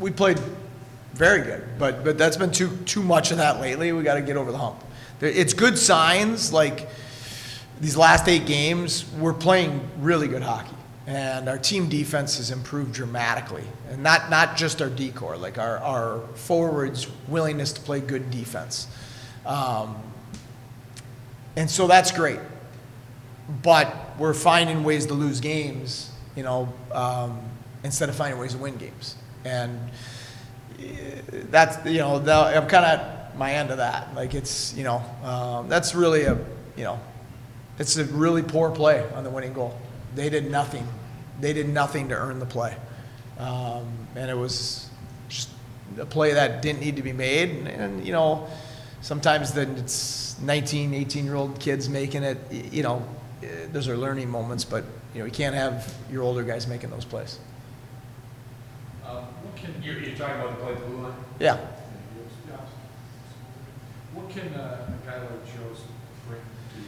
We played very good, but that's been too much of that lately. We got to get over the hump. It's good signs, like these last 8 games, we're playing really good hockey. And our team defense has improved dramatically. And not just our D-core, like our forwards' willingness to play good defense. And so that's great. But we're finding ways to lose games, instead of finding ways to win games. And that's, I'm kind of at my end of that. Like it's, that's really it's a really poor play on the winning goal. They did nothing. They did nothing to earn the play. And it was just a play that didn't need to be made. And sometimes then it's 19, 18-year-old kids making it, those are learning moments, but, you can't have your older guys making those plays. You're talking about the play at the blue line? Yeah. What can a guy like Joe's bring to you?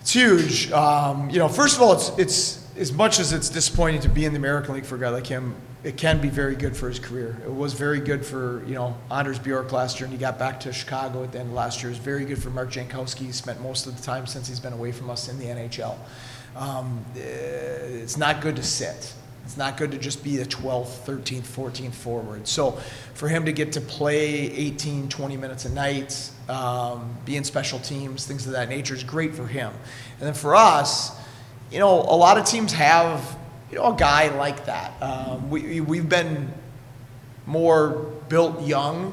It's huge. First of all, it's as much as it's disappointing to be in the American League for a guy like him, it can be very good for his career. It was very good for, Anders Bjork last year, and he got back to Chicago at the end of last year. It was very good for Mark Jankowski. He spent most of the time since he's been away from us in the NHL. It's not good to sit. It's not good to just be the 12th, 13th, 14th forward. So for him to get to play 18, 20 minutes a night, be in special teams, things of that nature is great for him. And then for us, a lot of teams have, a guy like that. We've been more built young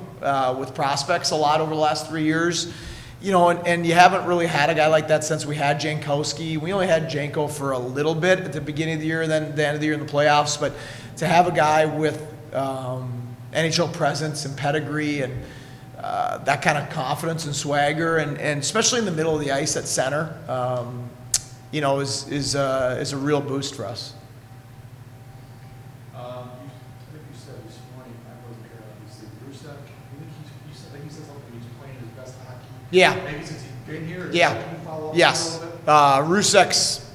with prospects a lot over the last 3 years. And you haven't really had a guy like that since we had Jankowski. We only had Janko for a little bit at the beginning of the year, then the end of the year in the playoffs. But to have a guy with NHL presence and pedigree and that kind of confidence and swagger, and especially in the middle of the ice at center, is a real boost for us. I think you said this morning, I wasn't here, obviously, Rusak, you said something, he's playing his best hockey. Yeah. Maybe since he's been here? Yeah. Can you follow up Yes. a little bit? Rusak's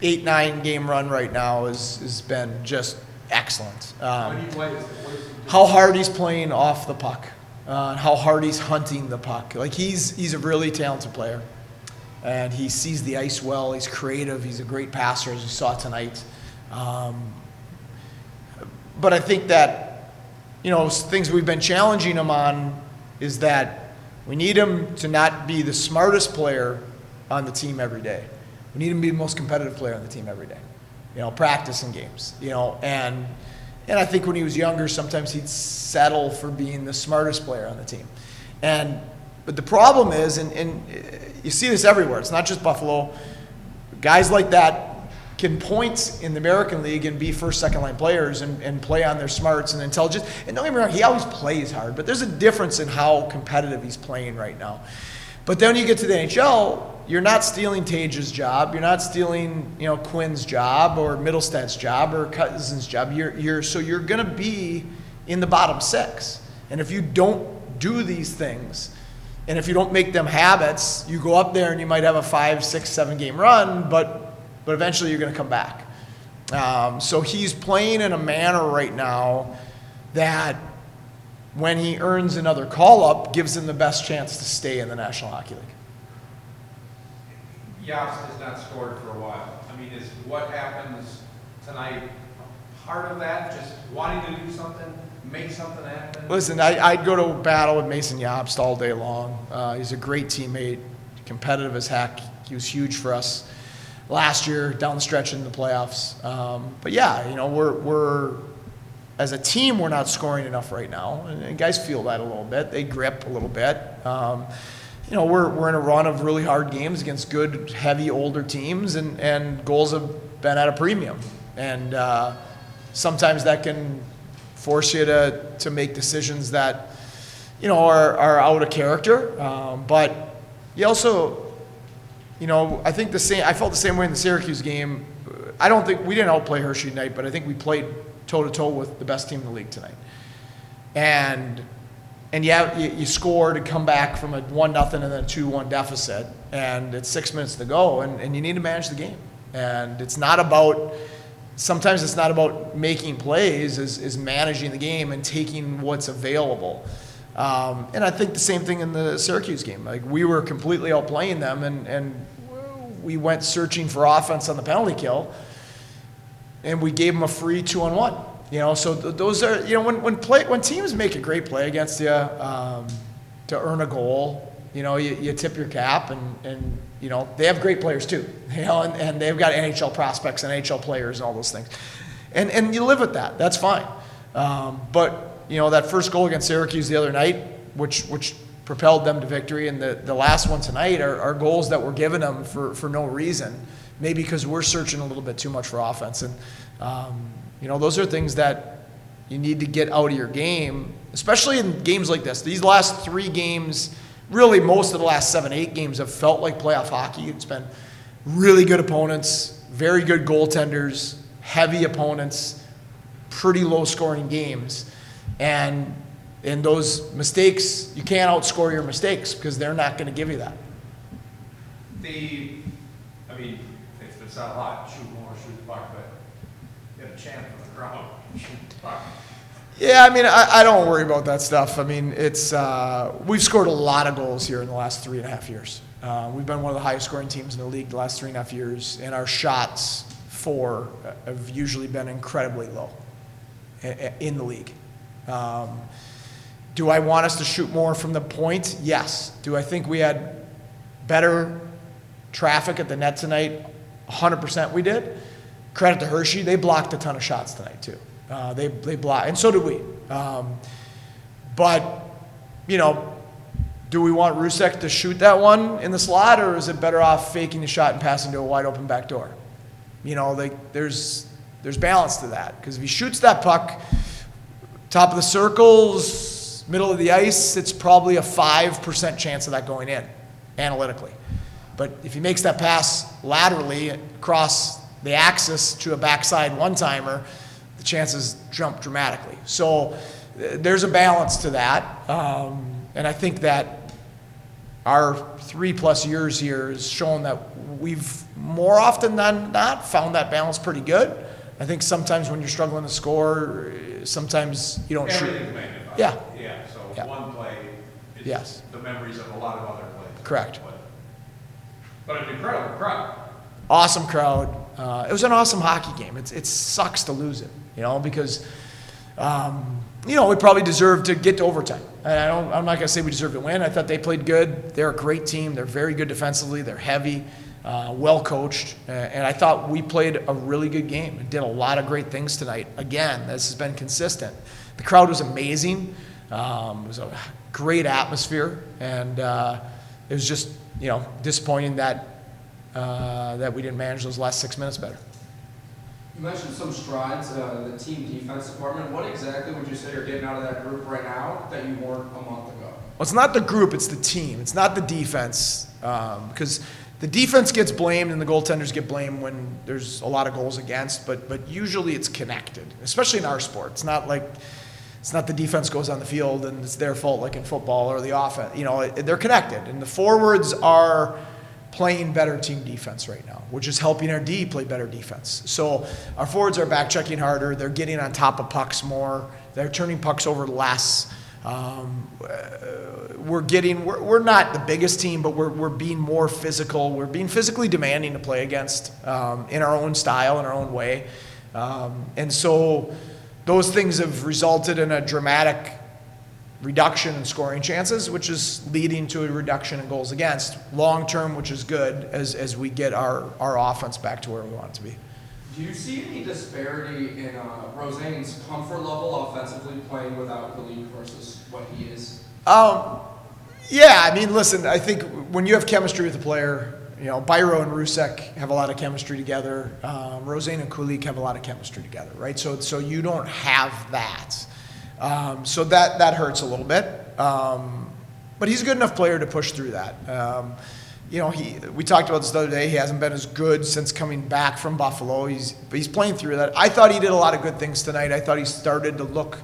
8-9 game run right now has been just excellent. When he plays, what is he doing? How hard he's playing off the puck, how hard he's hunting the puck. Like he's a really talented player, and he sees the ice well. He's creative. He's a great passer, as you saw tonight. But I think that things we've been challenging him on is that we need him to not be the smartest player on the team every day. We need him to be the most competitive player on the team every day. Practicing games. And I think when he was younger, sometimes he'd settle for being the smartest player on the team. But the problem is, and you see this everywhere, it's not just Buffalo, guys like that can point in the American League and be first, second line players and play on their smarts and intelligence. And don't get me wrong, he always plays hard, but there's a difference in how competitive he's playing right now. But then when you get to the NHL, you're not stealing Tage's job, you're not stealing Quinn's job or Middlestad's job or Cousin's job. So you're going to be in the bottom 6. And if you don't do these things, and if you don't make them habits, you go up there and you might have a 5, 6, 7 game run, but eventually you're going to come back. So he's playing in a manner right now that when he earns another call-up, gives him the best chance to stay in the National Hockey League. Yost has not scored for a while. I mean, is what happens tonight part of that? Just wanting to do something, make something happen? Listen, I'd go to battle with Mason Jobst all day long. He's a great teammate, competitive as heck. He was huge for us last year down the stretch in the playoffs. But yeah, we're as a team, we're not scoring enough right now, and guys feel that a little bit. They grip a little bit. We're in a run of really hard games against good, heavy, older teams, and goals have been at a premium. And sometimes that can force you to make decisions that, are out of character. But you also, I think I felt the same way in the Syracuse game. I don't think we didn't outplay Hershey tonight, but I think we played toe-to-toe with the best team in the league tonight. And you score to come back from a 1-0 and then a 2-1 deficit, and it's 6 minutes to go, and you need to manage the game. And it's not about sometimes it's not about making plays, is managing the game and taking what's available. And I think the same thing in the Syracuse game. Like, we were completely outplaying them, and we went searching for offense on the penalty kill, and we gave them a free 2-on-1. You know, so those are, you know, when teams make a great play against you to earn a goal, you know, you tip your cap, and you know, they have great players too, you know, and they've got NHL prospects and NHL players and all those things, and you live with that. That's fine. But you know, that first goal against Syracuse the other night, which propelled them to victory, and the last one tonight are goals that were given them for no reason, maybe because we're searching a little bit too much for offense, and you know, those are things that you need to get out of your game, especially in games like this. These last 3 games, really most of the last 7-8 games have felt like playoff hockey. It's been really good opponents, very good goaltenders, heavy opponents, pretty low-scoring games. And in those mistakes, you can't outscore your mistakes because they're not going to give you that. I mean, it's not a lot, shoot more, shoot the puck, but you have a chance for the crowd, shoot the puck. Yeah, I mean, I don't worry about that stuff. I mean, it's we've scored a lot of goals here in the last 3.5 years. We've been one of the highest scoring teams in the league the last 3.5 years, and our shots for have usually been incredibly low in the league. Do I want us to shoot more from the point? Yes. Do I think we had better traffic at the net tonight? 100% we did. Credit to Hershey, they blocked a ton of shots tonight too. They blocked, and so did we. But, you know, do we want Rusek to shoot that one in the slot, or is it better off faking the shot and passing to a wide open back door? You know, there's balance to that, because if he shoots that puck, top of the circles, middle of the ice, it's probably a 5% chance of that going in, analytically. But if he makes that pass laterally across the axis to a backside one-timer, the chances jump dramatically. So there's a balance to that. And I think that our 3+ years here has shown that we've more often than not found that balance pretty good. I think sometimes when you're struggling to score, sometimes you don't shoot. Everything's magnified. Yeah. Yeah, so Yeah. one play is Yes. the memories of a lot of other plays. Correct. But an incredible crowd. Awesome crowd. It was an awesome hockey game. It sucks to lose it, you know, because, you know, we probably deserved to get to overtime. And I'm not going to say we deserved to win. I thought they played good. They're a great team. They're very good defensively. They're heavy, well coached. And I thought we played a really good game and did a lot of great things tonight. Again, this has been consistent. The crowd was amazing. It was a great atmosphere. And it was just, you know, disappointing that we didn't manage those last 6 minutes better. You mentioned some strides in the team defense department. What exactly would you say you're getting out of that group right now that you weren't a month ago? Well, it's not the group, it's the team. It's not the defense, because the defense gets blamed and the goaltenders get blamed when there's a lot of goals against, but usually it's connected, especially in our sport. It's not the defense goes on the field and it's their fault like in football, or the offense. You know, they're connected, and the forwards are playing better team defense right now, which is helping our D play better defense. So our forwards are back checking harder. They're getting on top of pucks more. They're turning pucks over less. We're not the biggest team, but we're being more physical. We're being physically demanding to play against in our own style, in our own way. And so those things have resulted in a dramatic reduction in scoring chances, which is leading to a reduction in goals against long term, which is good as we get our offense back to where we want it to be. Do you see any disparity in Roseanne's comfort level offensively playing without Khalid versus what he is? Yeah, I mean, listen, I think when you have chemistry with a player, you know, Byro and Rusek have a lot of chemistry together. Roseanne and Kulik have a lot of chemistry together, right? So you don't have that. So that hurts a little bit. But he's a good enough player to push through that. You know, we talked about this the other day. He hasn't been as good since coming back from Buffalo. But he's playing through that. I thought he did a lot of good things tonight. I thought he started to look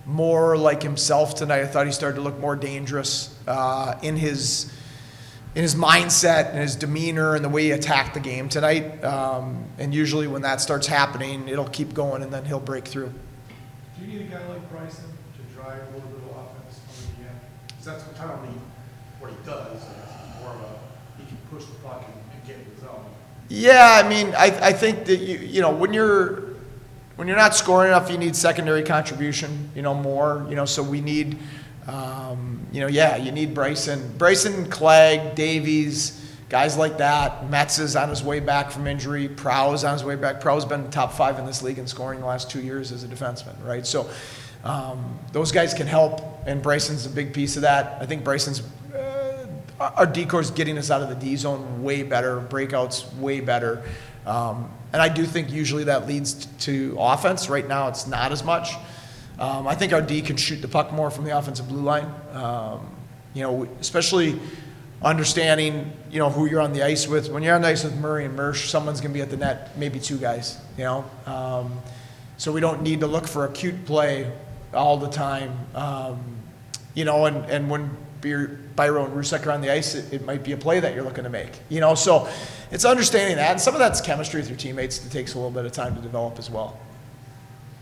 more like himself tonight. I thought he started to look more dangerous in his in his mindset and his demeanor and the way he attacked the game tonight. And usually when that starts happening, it'll keep going and then he'll break through. Do you need a guy like Bryson to drive a little bit of offense on the end? Because that's kind of what he does. It's more of a, he can push the puck and get in the zone. Yeah, I mean, I think that you know when you're not scoring enough, you need secondary contribution, more, so we need, you need Bryson, Clegg, Davies, guys like that. Metz is on his way back from injury. Prow's on his way back. Prow's been top 5 in this league in scoring the last 2 years as a defenseman, right? So those guys can help, and Bryson's a big piece of that. I think Bryson's our D-core's getting us out of the D zone way better, breakouts way better. And I do think usually that leads to offense. Right now it's not as much. I think our D can shoot the puck more from the offensive blue line. Especially understanding, who you're on the ice with. When you're on the ice with Murray and Mersch, someone's going to be at the net, maybe 2 guys, So we don't need to look for a cute play all the time. And when Byro and Rusek are on the ice, it might be a play that you're looking to make. So it's understanding that. And some of that's chemistry with your teammates that takes a little bit of time to develop as well.